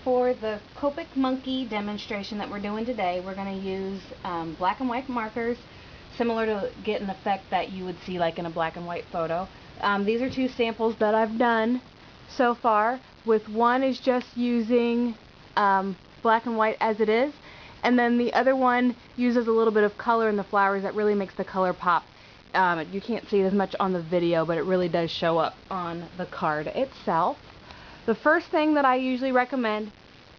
For the Copic monkey demonstration that we're doing today, we're going to use black and white markers, similar to get an effect that you would see like in a black and white photo. These are two samples that I've done so far. With one is just using black and white as it is, and then the other one uses a little bit of color in the flowers that really makes the color pop. You can't see it as much on the video, but it really does show up on the card itself. The first thing that I usually recommend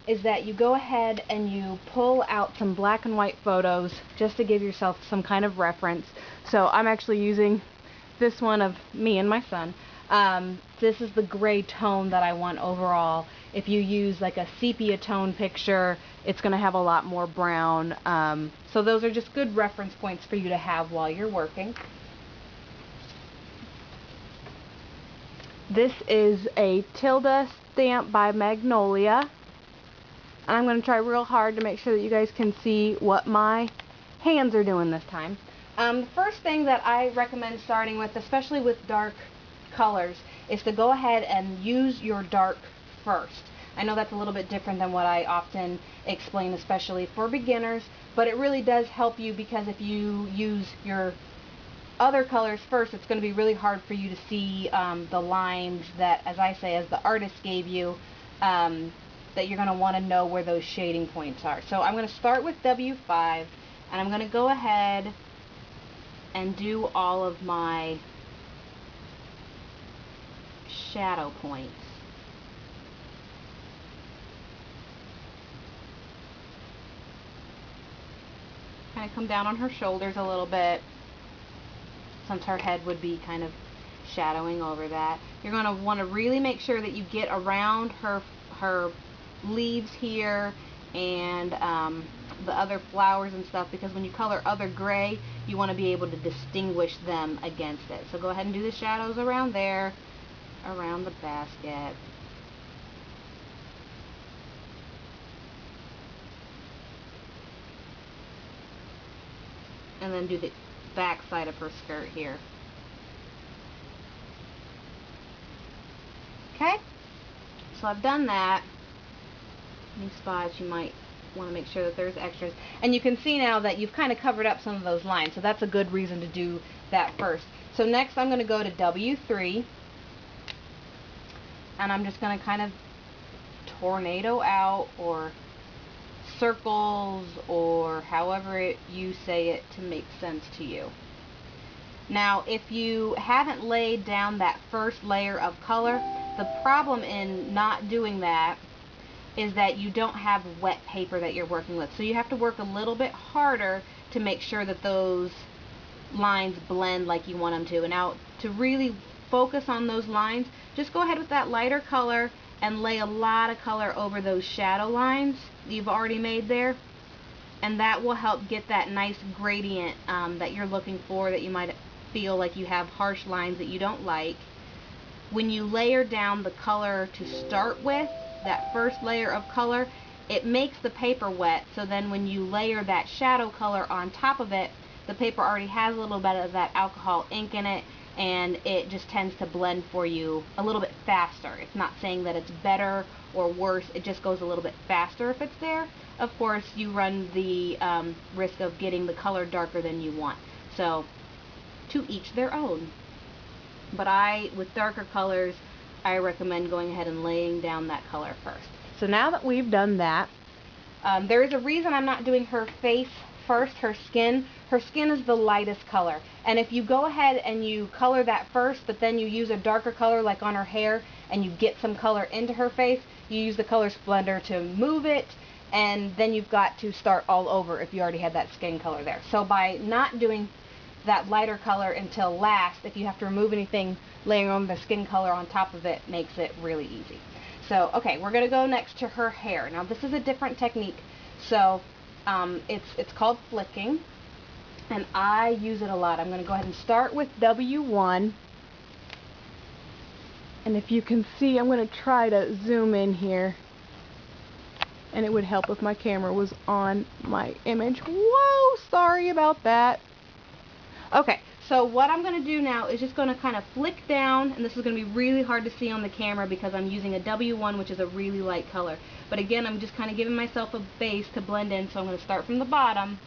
is that you go ahead and you pull out some black and white photos just to give yourself some kind of reference. So I'm actually using this one of me and my son. This is the gray tone that I want overall. If you use like a sepia tone picture, it's going to have a lot more brown. So those are just good reference points for you to have while you're working. This is a Tilda stamp by Magnolia. And I'm going to try real hard to make sure that you guys can see what my hands are doing this time. The first thing that I recommend starting with, especially with dark colors, is to go ahead and use your dark first. I know that's a little bit different than what I often explain, especially for beginners, but it really does help you, because if you use your other colors first, it's going to be really hard for you to see the lines that, as I say, as the artist gave you, that you're going to want to know where those shading points are. So I'm going to start with W5, and I'm going to go ahead and do all of my shadow points. Kind of come down on her shoulders a little bit, since her head would be kind of shadowing over that. You're going to want to really make sure that you get around her leaves here and the other flowers and stuff, because when you color other gray, you want to be able to distinguish them against it. So go ahead and do the shadows around there, around the basket. And then do the back side of her skirt here. Okay, so I've done that. Any spots you might want to make sure that there's extras, and you can see now that you've kind of covered up some of those lines, so that's a good reason to do that first. So next I'm going to go to W3, and I'm just going to kind of tornado out, or circles, or however you say it to make sense to you. Now, if you haven't laid down that first layer of color, the problem in not doing that is that you don't have wet paper that you're working with. So you have to work a little bit harder to make sure that those lines blend like you want them to. And now, to really focus on those lines, just go ahead with that lighter color and lay a lot of color over those shadow lines that you've already made there, and that will help get that nice gradient that you're looking for, that you might feel like you have harsh lines that you don't like. When you layer down the color to start with, that first layer of color, it makes the paper wet, so then when you layer that shadow color on top of it, the paper already has a little bit of that alcohol ink in it, and it just tends to blend for you a little bit faster. It's not saying that it's better or worse, it just goes a little bit faster if it's there. Of course, you run the risk of getting the color darker than you want. So, to each their own. But with darker colors, I recommend going ahead and laying down that color first. So now that we've done that, there is a reason I'm not doing her face first, her skin. Her skin is the lightest color. And if you go ahead and you color that first, but then you use a darker color like on her hair, and you get some color into her face, you use the color splendor to move it, and then you've got to start all over if you already had that skin color there. So by not doing that lighter color until last, if you have to remove anything, layering on the skin color on top of it makes it really easy. So, okay, we're going to go next to her hair. Now, this is a different technique. So, it's called flicking, and I use it a lot. I'm going to go ahead and start with W1. And if you can see, I'm going to try to zoom in here. And it would help if my camera was on my image. Whoa, sorry about that. Okay, So what I'm going to do now is just going to kind of flick down, and this is going to be really hard to see on the camera because I'm using a W1, which is a really light color. But again, I'm just kind of giving myself a base to blend in, so I'm going to start from the bottom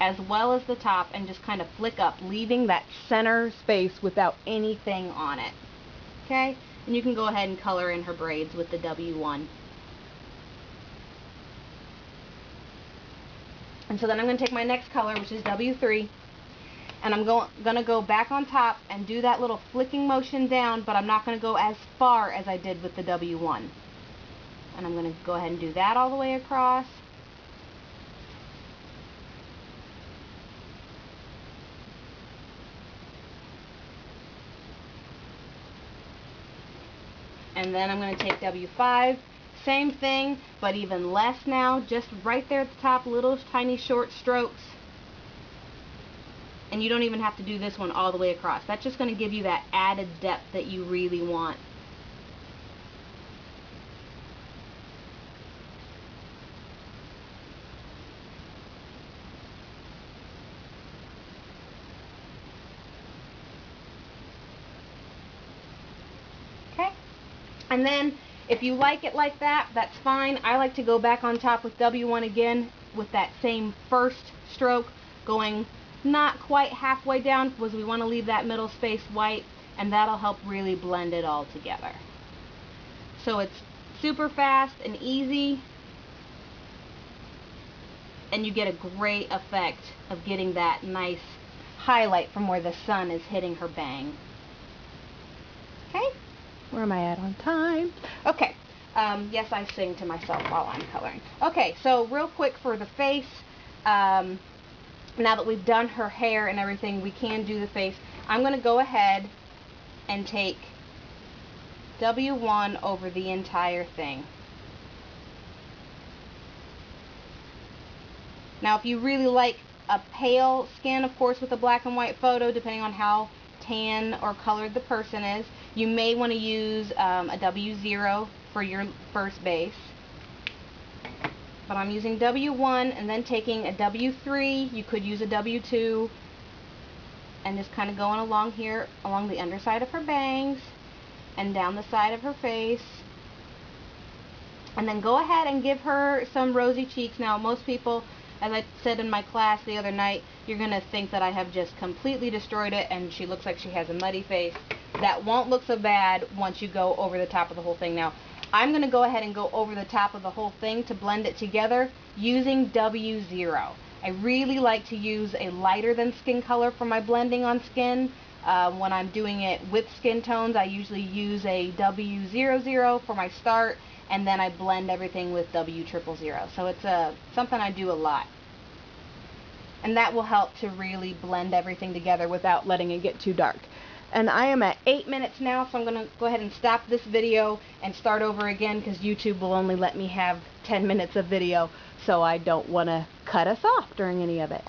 as well as the top and just kind of flick up, leaving that center space without anything on it. Okay? And you can go ahead and color in her braids with the W1. And so then I'm going to take my next color, which is W3, and I'm going to go back on top and do that little flicking motion down, but I'm not going to go as far as I did with the W1. And I'm going to go ahead and do that all the way across. And then I'm going to take W5, same thing, but even less now, just right there at the top, little tiny short strokes. And you don't even have to do this one all the way across. That's just going to give you that added depth that you really want. Okay? And then if you like it like that, that's fine. I like to go back on top with W1 again with that same first stroke, going not quite halfway down because we want to leave that middle space white, and that'll help really blend it all together. So it's super fast and easy, and you get a great effect of getting that nice highlight from where the sun is hitting her bang. Okay? Where am I at on time? Okay. Yes, I sing to myself while I'm coloring. Okay, so real quick for the face, now that we've done her hair and everything, we can do the face. I'm going to go ahead and take W1 over the entire thing. Now, if you really like a pale skin, of course, with a black and white photo, depending on how tan or colored the person is, you may want to use a W0 for your first base. But I'm using W1 and then taking a W3. You could use a W2 and just kind of going along here, along the underside of her bangs and down the side of her face. And then go ahead and give her some rosy cheeks. Now, most people, as I said in my class the other night, you're going to think that I have just completely destroyed it and she looks like she has a muddy face. That won't look so bad once you go over the top of the whole thing. Now, I'm going to go ahead and go over the top of the whole thing to blend it together using W0. I really like to use a lighter than skin color for my blending on skin. When I'm doing it with skin tones, I usually use a W00 for my start, and then I blend everything with W000. So it's something I do a lot. And that will help to really blend everything together without letting it get too dark. And I am at 8 minutes now, so I'm going to go ahead and stop this video and start over again because YouTube will only let me have 10 minutes of video, so I don't want to cut us off during any of it.